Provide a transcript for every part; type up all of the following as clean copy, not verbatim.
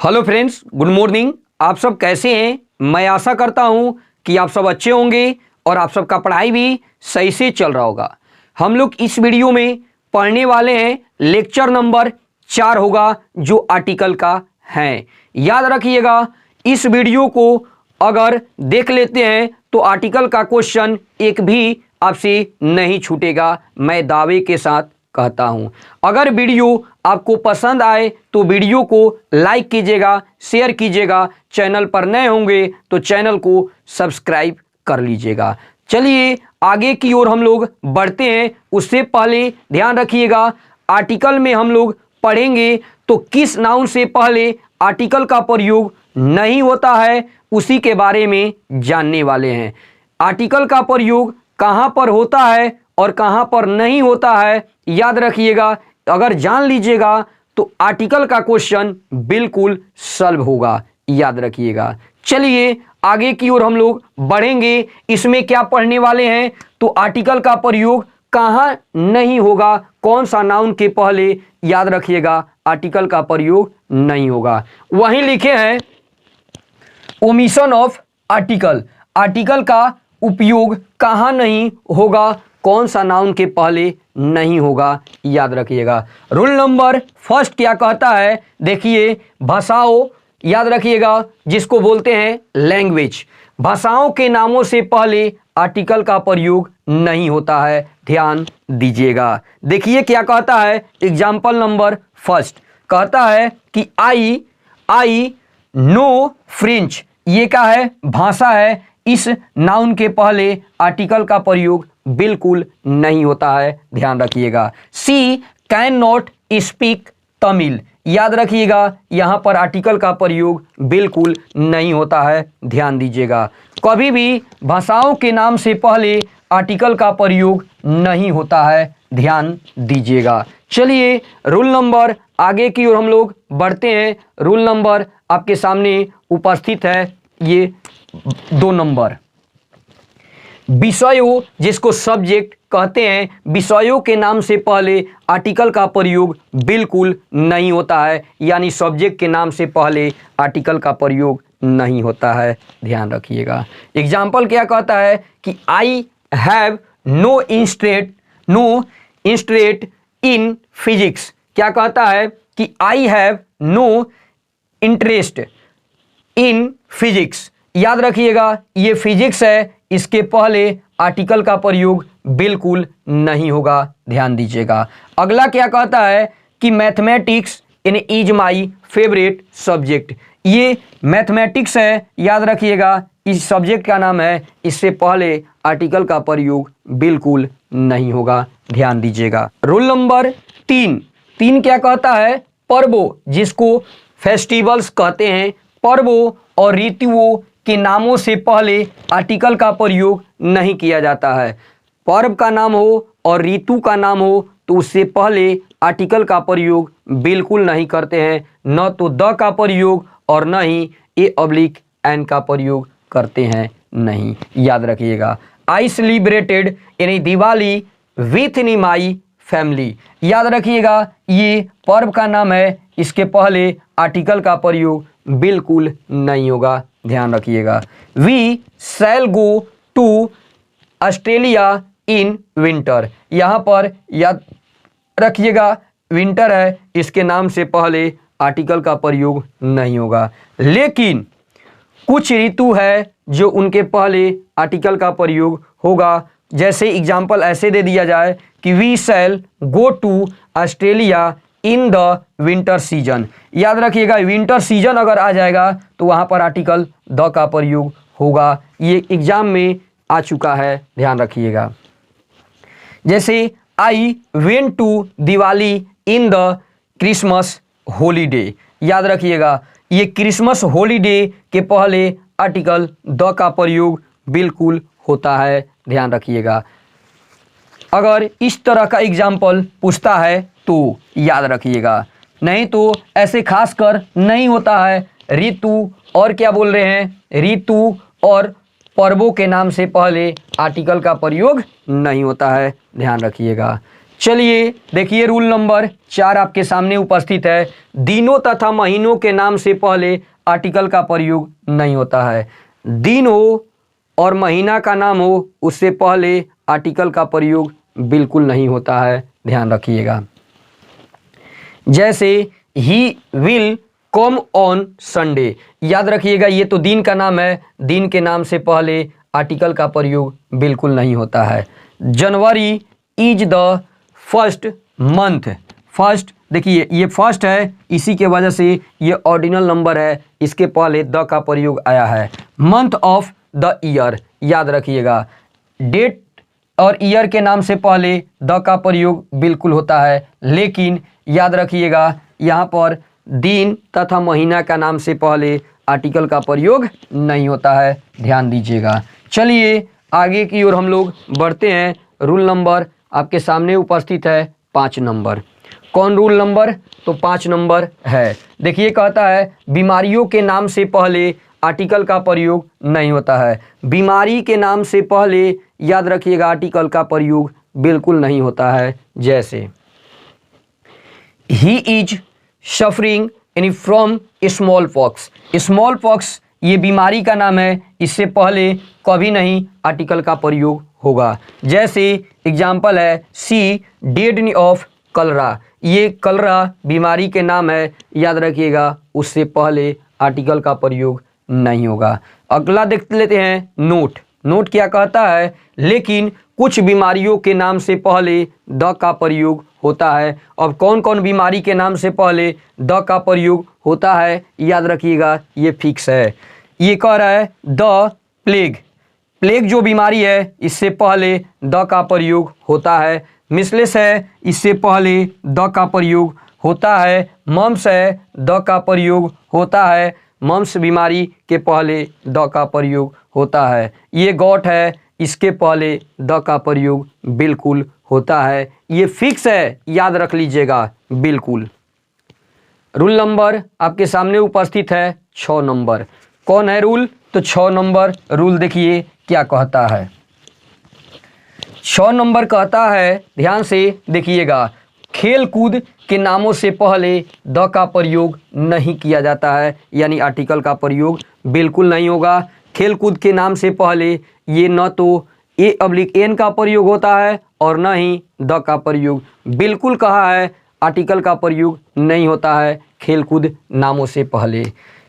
Hello friends, good morning. आप सब कैसे हैं? मैं आशा करता हूं कि आप सब अच्छे होंगे और आप सबका पढ़ाई भी सही से चल रहा होगा। हम लोग इस वीडियो में पढ़ने वाले हैं लेक्चर नंबर 4 होगा जो आर्टिकल का है। याद रखिएगा, इस वीडियो को अगर देख लेते हैं तो आर्टिकल का क्वेश्चन एक भी आपसे नहीं छूटेगा, मैं दावे के साथ कहता हूं। अगर वीडियो आपको पसंद आए तो वीडियो को लाइक कीजिएगा, शेयर कीजिएगा। चैनल पर नए होंगे तो चैनल को सब्सक्राइब कर लीजिएगा। चलिए आगे की ओर हम लोग बढ़ते हैं। उससे पहले ध्यान रखिएगा, आर्टिकल में हम लोग पढ़ेंगे तो किस नाउन से पहले आर्टिकल का प्रयोग नहीं होता है उसी के बारे में जानने वाले हैं। आर्टिकल का प्रयोग कहां पर होता है और कहां पर नहीं होता है, याद रखिएगा। अगर जान लीजिएगा तो आर्टिकल का क्वेश्चन बिल्कुल सॉल्व होगा, याद रखिएगा। चलिए आगे की ओर हम लोग बढ़ेंगे। इसमें क्या पढ़ने वाले हैं तो आर्टिकल का प्रयोग कहां नहीं होगा, कौन सा नाउन के पहले, याद रखिएगा आर्टिकल का प्रयोग नहीं होगा। वहीं लिखे हैं ओमिशन ऑफ आर्टिकल, आर्टिकल का उपयोग कहां नहीं होगा, कौन सा नाउन के पहले नहीं होगा, याद रखिएगा। रूल नंबर फर्स्ट क्या कहता है, देखिए, भाषाओं, याद रखिएगा, जिसको बोलते हैं लैंग्वेज, भाषाओं के नामों से पहले आर्टिकल का प्रयोग नहीं होता है, ध्यान दीजिएगा। देखिए क्या कहता है, एग्जाम्पल नंबर फर्स्ट कहता है कि आई नो फ्रेंच, ये क्या है, भाषा है। इस नाउन के पहले आर्टिकल का प्रयोग बिल्कुल नहीं होता है, ध्यान रखिएगा। सी कैन नॉट स्पीक तमिल, याद रखिएगा, यहां पर आर्टिकल का प्रयोग बिल्कुल नहीं होता है, ध्यान दीजिएगा। कभी भी भाषाओं के नाम से पहले आर्टिकल का प्रयोग नहीं होता है, ध्यान दीजिएगा। चलिए रूल नंबर आगे की ओर हम लोग बढ़ते हैं। रूल नंबर आपके सामने उपस्थित है, ये 2 नंबर। विषयों, जिसको सब्जेक्ट कहते हैं, विषयों के नाम से पहले आर्टिकल का प्रयोग बिल्कुल नहीं होता है, यानी सब्जेक्ट के नाम से पहले आर्टिकल का प्रयोग नहीं होता है, ध्यान रखिएगा। एग्जाम्पल क्या कहता है कि I have no interest in physics, क्या कहता है कि I have no interest in physics, याद रखिएगा ये फिजिक्स है, इसके पहले आर्टिकल का प्रयोग बिल्कुल नहीं होगा, ध्यान दीजिएगा। अगला क्या कहता है कि mathematics in is my favourite subject, ये मैथमेटिक्स है, याद रखिएगा इस सब्जेक्ट का नाम है, इससे पहले आर्टिकल का प्रयोग बिल्कुल नहीं होगा, ध्यान दीजिएगा। रूल नंबर 3 क्या कहता है, पर्वों, जिसको फेस्टिवल्स कहते हैं, पर्वों और ऋतुओं के नामों से पहले आर्टिकल का प्रयोग नहीं किया जाता है। पर्व का नाम हो और ऋतु का नाम हो तो उससे पहले आर्टिकल का प्रयोग बिल्कुल नहीं करते हैं, न तो द का प्रयोग और न ही ए/एन का प्रयोग करते हैं, नहीं, याद रखिएगा। आई सेलिब्रेटेड यानी Diwali with in my family, याद रखिएगा ये पर्व का नाम है, इसके पहले आर्टिकल का प्रयोग बिल्कुल नहीं होगा, ध्यान रखिएगा। We shall go to Australia in winter, यहाँ पर याद रखिएगा विंटर है, इसके नाम से पहले आर्टिकल का प्रयोग नहीं होगा। लेकिन कुछ ऋतु है जो उनके पहले आर्टिकल का प्रयोग होगा, जैसे एग्जाम्पल ऐसे दे दिया जाए कि we shall go to Australia in the winter season, याद रखिएगा विंटर सीजन अगर आ जाएगा तो वहां पर आर्टिकल द का प्रयोग होगा, ये एग्जाम में आ चुका है, ध्यान रखिएगा। जैसे I went to Diwali in the Christmas holiday, याद रखिएगा ये क्रिसमस हॉलीडे के पहले आर्टिकल द का प्रयोग बिल्कुल होता है, ध्यान रखिएगा। अगर इस तरह का एग्जाम्पल पूछता है तो याद रखिएगा, नहीं तो ऐसे खासकर नहीं होता है। ऋतु और क्या बोल रहे हैं, ऋतु और पर्वों के नाम से पहले आर्टिकल का प्रयोग नहीं होता है, ध्यान रखिएगा। चलिए देखिए रूल नंबर 4 आपके सामने उपस्थित है। दिनों तथा महीनों के नाम से पहले आर्टिकल का प्रयोग नहीं होता है। दिन हो और महीना का नाम हो उससे पहले आर्टिकल का प्रयोग बिल्कुल नहीं होता है, ध्यान रखिएगा। जैसे he will come on Sunday, याद रखिएगा ये तो दिन का नाम है, दिन के नाम से पहले आर्टिकल का प्रयोग बिल्कुल नहीं होता है। जनवरी is the first month, first देखिए ये फर्स्ट है, इसी के वजह से ये ऑर्डिनल नंबर है, इसके पहले द का प्रयोग आया है। मंथ ऑफ द ईयर, याद रखिएगा डेट और ईयर के नाम से पहले द का प्रयोग बिल्कुल होता है, लेकिन याद रखिएगा यहाँ पर दिन तथा महीना का नाम से पहले आर्टिकल का प्रयोग नहीं होता है, ध्यान दीजिएगा। चलिए आगे की ओर हम लोग बढ़ते हैं। रूल नंबर आपके सामने उपस्थित है 5 नंबर। कौन रूल नंबर? तो 5 नंबर है। देखिए कहता है बीमारियों के नाम से पहले आर्टिकल का प्रयोग नहीं होता है। बीमारी के नाम से पहले याद रखिएगा आर्टिकल का प्रयोग बिल्कुल नहीं होता है। जैसे ही इज सफरिंग यानी from small pox, small pox ये बीमारी का नाम है, इससे पहले कभी नहीं आर्टिकल का प्रयोग होगा। जैसे एग्जाम्पल है सी डेड ऑफ कलरा, ये कलरा बीमारी के नाम है, याद रखिएगा उससे पहले आर्टिकल का प्रयोग नहीं होगा। अगला देख लेते हैं नोट। नोट क्या कहता है, लेकिन कुछ बीमारियों के नाम से पहले द का प्रयोग होता है। अब कौन कौन बीमारी के नाम से पहले द का प्रयोग होता है, याद रखिएगा ये फिक्स है। ये कह रहा है द प्लेग, प्लेग जो बीमारी है इससे पहले द का प्रयोग होता है। मिसलेस है इससे पहले द का प्रयोग होता है। मम्स है द का प्रयोग होता है, मम्स बीमारी के पहले द का प्रयोग होता है। ये गॉट है इसके पहले द का प्रयोग बिल्कुल होता है, ये फिक्स है, याद रख लीजिएगा बिल्कुल। रूल नंबर आपके सामने उपस्थित है 6 नंबर। कौन है रूल? तो 6 नंबर रूल देखिए क्या कहता है। 6 नंबर कहता है, ध्यान से देखिएगा, खेल कूद के नामों से पहले द का प्रयोग नहीं किया जाता है, यानी आर्टिकल का प्रयोग बिल्कुल नहीं होगा। खेल कूद के नाम से पहले ये न तो ए/एन का प्रयोग होता है और न ही द का प्रयोग, बिल्कुल कहा है आर्टिकल का प्रयोग नहीं होता है खेल कूद नामों से पहले।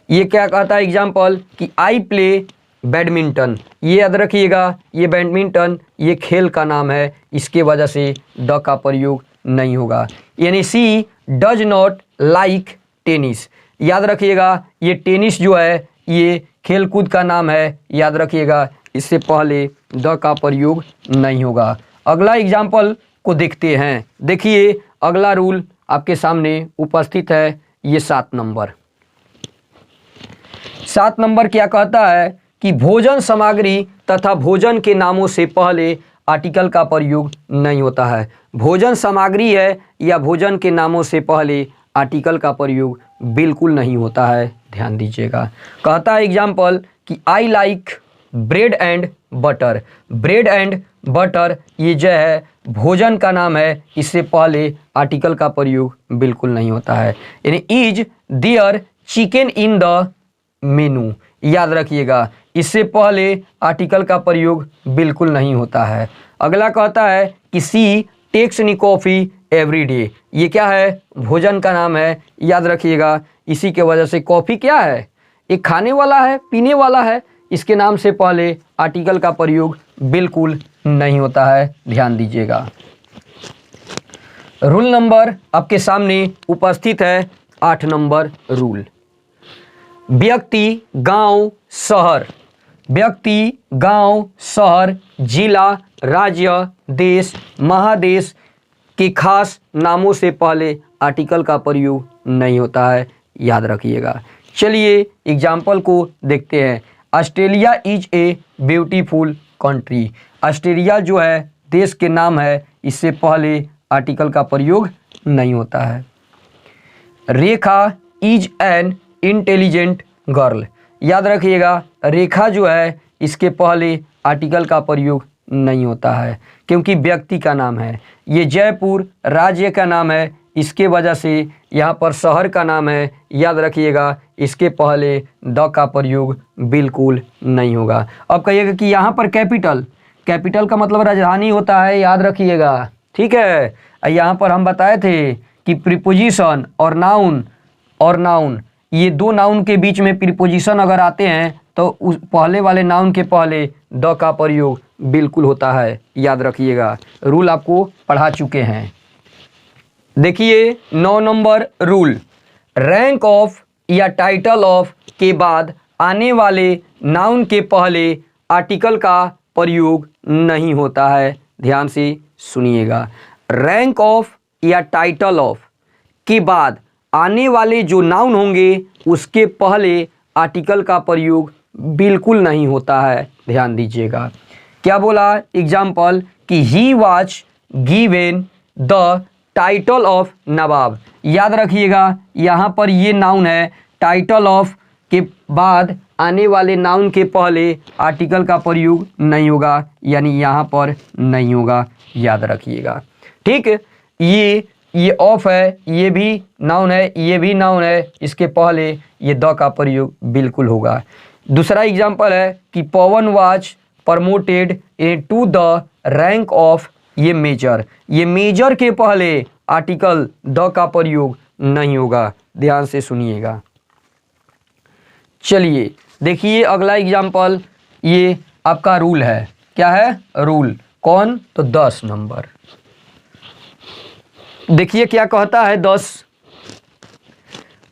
ये क्या कहता है एग्जाम्पल कि आई प्ले बैडमिंटन, ये याद रखिएगा ये बैडमिंटन ये खेल का नाम है, इसके वजह से द का प्रयोग नहीं होगा। यानी सी डज नॉट लाइक टेनिस, याद रखिएगा ये टेनिस जो है ये खेल कूद का नाम है, याद रखिएगा इससे पहले द का प्रयोग नहीं होगा। अगला एग्जाम्पल को देखते हैं। देखिए अगला रूल आपके सामने उपस्थित है, ये 7 नंबर। 7 नंबर क्या कहता है कि भोजन सामग्री तथा भोजन के नामों से पहले आर्टिकल का प्रयोग नहीं होता है। भोजन सामग्री है या भोजन के नामों से पहले आर्टिकल का प्रयोग बिल्कुल नहीं होता है, ध्यान दीजिएगा। कहता है एग्जाम्पल कि I like bread and butter, bread and butter ये जो है भोजन का नाम है, इससे पहले आर्टिकल का प्रयोग बिल्कुल नहीं होता है। यानी is there chicken in the menu, याद रखिएगा इससे पहले आर्टिकल का प्रयोग बिल्कुल नहीं होता है। अगला कहता है कि सी टेक्स नी कॉफ़ी एवरी डे, ये क्या है भोजन का नाम है, याद रखिएगा इसी के वजह से कॉफ़ी क्या है एक खाने वाला है, पीने वाला है, इसके नाम से पहले आर्टिकल का प्रयोग बिल्कुल नहीं होता है, ध्यान दीजिएगा। रूल नंबर आपके सामने उपस्थित है 8 नंबर रूल। व्यक्ति गांव शहर, व्यक्ति गांव शहर जिला राज्य देश महादेश के खास नामों से पहले आर्टिकल का प्रयोग नहीं होता है, याद रखिएगा। चलिए एग्जाम्पल को देखते हैं। Australia is a beautiful country, Australia जो है देश के नाम है, इससे पहले आर्टिकल का प्रयोग नहीं होता है। रेखा इज एन इंटेलिजेंट गर्ल, याद रखिएगा रेखा जो है इसके पहले आर्टिकल का प्रयोग नहीं होता है, क्योंकि व्यक्ति का नाम है। ये जयपुर राज्य का नाम है, इसके वजह से यहाँ पर शहर का नाम है, याद रखिएगा, इसके पहले द का प्रयोग बिल्कुल नहीं होगा। अब कहिएगा कि यहाँ पर कैपिटल, कैपिटल का मतलब राजधानी होता है, याद रखिएगा, ठीक है। यहाँ पर हम बताए थे कि प्रीपोजिशन और नाउन ये दो नाउन के बीच में प्रीपोजिशन अगर आते हैं तो उस पहले वाले नाउन के पहले द का प्रयोग बिल्कुल होता है, याद रखिएगा। रूल आपको पढ़ा चुके हैं। देखिए 9 नंबर रूल, रैंक ऑफ या टाइटल ऑफ के बाद आने वाले नाउन के पहले आर्टिकल का प्रयोग नहीं होता है, ध्यान से सुनिएगा। रैंक ऑफ या टाइटल ऑफ के बाद आने वाले जो नाउन होंगे उसके पहले आर्टिकल का प्रयोग बिल्कुल नहीं होता है, ध्यान दीजिएगा। क्या बोला एग्जाम्पल कि he was given the title of Nawab, याद रखिएगा यहाँ पर ये नाउन है, टाइटल ऑफ के बाद आने वाले नाउन के पहले आर्टिकल का प्रयोग नहीं होगा, यानी यहाँ पर नहीं होगा, याद रखिएगा, ठीक। ये ऑफ है, ये भी नाउन है, ये भी नाउन है, इसके पहले ये द का प्रयोग बिल्कुल होगा। दूसरा एग्जाम्पल है कि Pawan was promoted to the rank of ये मेजर, ये मेजर के पहले आर्टिकल द का प्रयोग नहीं होगा, ध्यान से सुनिएगा। चलिए देखिए अगला एग्जाम्पल, ये आपका रूल है, क्या है रूल, कौन, तो 10 नंबर। देखिए क्या कहता है 10,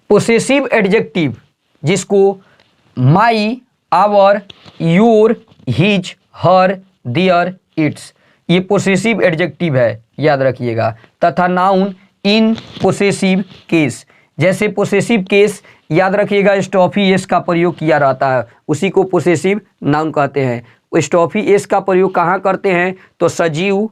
पोसेसिव एडजेक्टिव जिसको my, our, your, his, her, their, its, ये पोसेसिव एडजेक्टिव है, याद रखिएगा। तथा नाउन इन पोसेसिव केस, जैसे पोसेसिव केस याद रखिएगा स्टॉफी एस का प्रयोग किया रहता है, उसी को पोसेसिव नाउन कहते हैं। स्टॉफी एस का प्रयोग कहाँ करते हैं, तो सजीव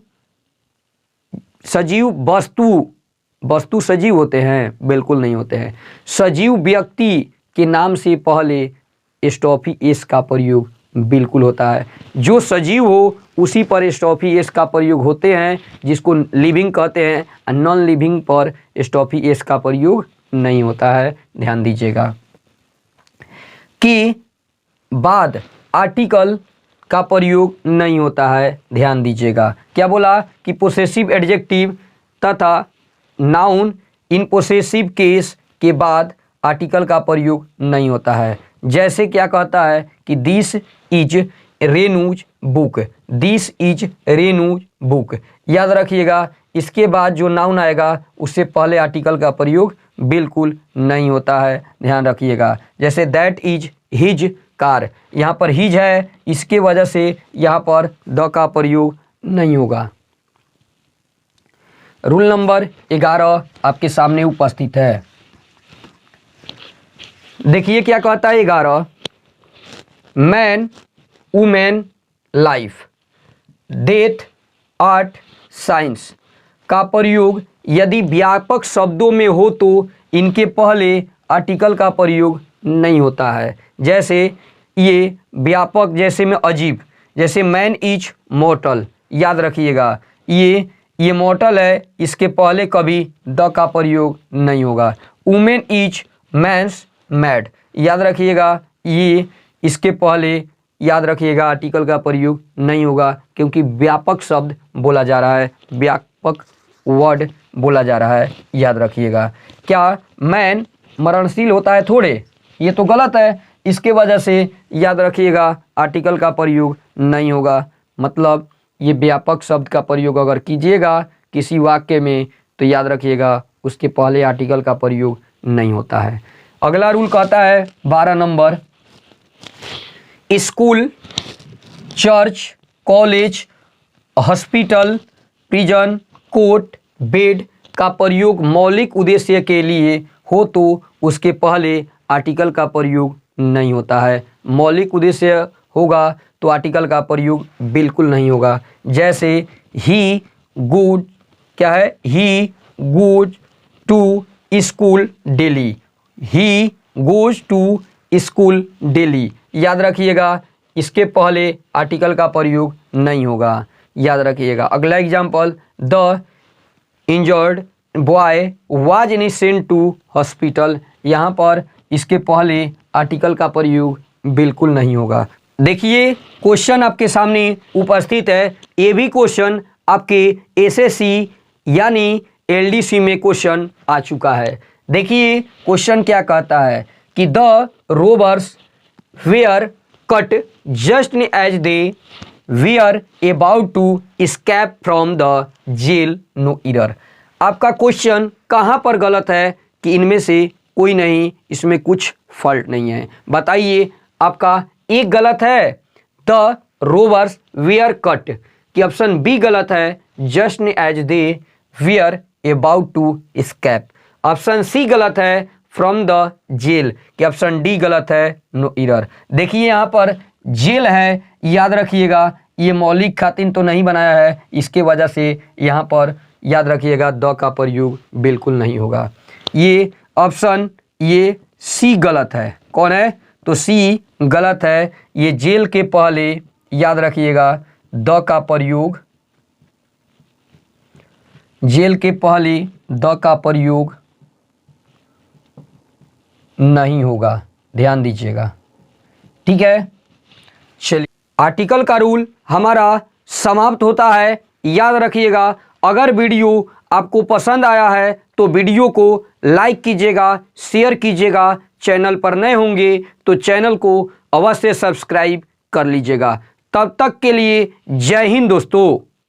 वस्तु सजीव होते हैं, बिल्कुल नहीं होते हैं। सजीव व्यक्ति के नाम से पहले स्टॉफी एस का प्रयोग बिल्कुल होता है। जो सजीव हो उसी पर स्टॉफी एस का प्रयोग होते हैं, जिसको लिविंग कहते हैं, और नॉन लिविंग पर स्टॉफी एस का प्रयोग नहीं होता है, ध्यान दीजिएगा। कि बाद आर्टिकल का प्रयोग नहीं होता है, ध्यान दीजिएगा। क्या बोला कि पोसेसिव एडजेक्टिव तथा नाउन इन पोसेसिव केस के बाद आर्टिकल का प्रयोग नहीं होता है। जैसे क्या कहता है कि this is Renu's book, this is Renu's book, याद रखिएगा इसके बाद जो नाउन आएगा उससे पहले आर्टिकल का प्रयोग बिल्कुल नहीं होता है, ध्यान रखिएगा। जैसे दैट इज हिज कार, यहाँ पर हिज है, इसके वजह से यहाँ पर द का प्रयोग नहीं होगा। रूल नंबर 11 आपके सामने उपस्थित है। देखिए क्या कहता है 11, man, women, life, death, art, science का प्रयोग यदि व्यापक शब्दों में हो तो इनके पहले आर्टिकल का प्रयोग नहीं होता है। जैसे ये व्यापक, जैसे में अजीब, जैसे मैन इज मॉर्टल, याद रखिएगा ये मॉर्टल है, इसके पहले कभी द का प्रयोग नहीं होगा। वुमेन इज मैंस मैड, याद रखिएगा ये इसके पहले याद रखिएगा आर्टिकल का प्रयोग नहीं होगा, क्योंकि व्यापक शब्द बोला जा रहा है, व्यापक वर्ड बोला जा रहा है, याद रखिएगा। क्या मैन मरणशील होता है थोड़े, ये तो गलत है, इसके वजह से याद रखिएगा आर्टिकल का प्रयोग नहीं होगा। मतलब ये व्यापक शब्द का प्रयोग अगर कीजिएगा किसी वाक्य में तो याद रखिएगा उसके पहले आर्टिकल का प्रयोग नहीं होता है। अगला रूल कहता है 12 number, school, church, college, hospital, prison, court, bed का प्रयोग मौलिक उद्देश्य के लिए हो तो उसके पहले आर्टिकल का प्रयोग नहीं होता है। मौलिक उद्देश्य होगा तो आर्टिकल का प्रयोग बिल्कुल नहीं होगा। जैसे ही गुड, क्या है, he goes to school daily, he goes to school daily, याद रखिएगा इसके पहले आर्टिकल का प्रयोग नहीं होगा, याद रखिएगा। अगला example, the injured boy was in sent to hospital. यहाँ पर इसके पहले आर्टिकल का प्रयोग बिल्कुल नहीं होगा। देखिए क्वेश्चन आपके सामने उपस्थित है। ये भी क्वेश्चन आपके एसएससी यानी एलडीसी में क्वेश्चन आ चुका है। देखिए क्वेश्चन क्या कहता है कि the robbers were cut just as they were about to escape from the jail, no error. आपका क्वेश्चन कहाँ पर गलत है कि इनमें से कोई नहीं, इसमें कुछ फॉल्ट नहीं है। बताइए आपका एक गलत है, द रोबर्स वेयर कट, कि ऑप्शन बी गलत है, just as they were about to escape. Option C गलत है, फ्रॉम द जेल, कि ऑप्शन डी गलत है, नो एरर। देखिए यहाँ पर जेल है, याद रखिएगा ये मौलिक खातिन तो नहीं बनाया है, इसके वजह से यहाँ पर याद रखिएगा द का प्रयोग बिल्कुल नहीं होगा। ये ऑप्शन ये सी गलत है। कौन है? तो सी गलत है। ये जेल के पहले याद रखिएगा द का प्रयोग, जेल के पहले द का प्रयोग नहीं होगा, ध्यान दीजिएगा। ठीक है, चलिए आर्टिकल का रूल हमारा समाप्त होता है। याद रखिएगा अगर वीडियो आपको पसंद आया है तो वीडियो को लाइक कीजिएगा, शेयर कीजिएगा। चैनल पर नए होंगे तो चैनल को अवश्य सब्सक्राइब कर लीजिएगा। तब तक के लिए जय हिंद दोस्तों।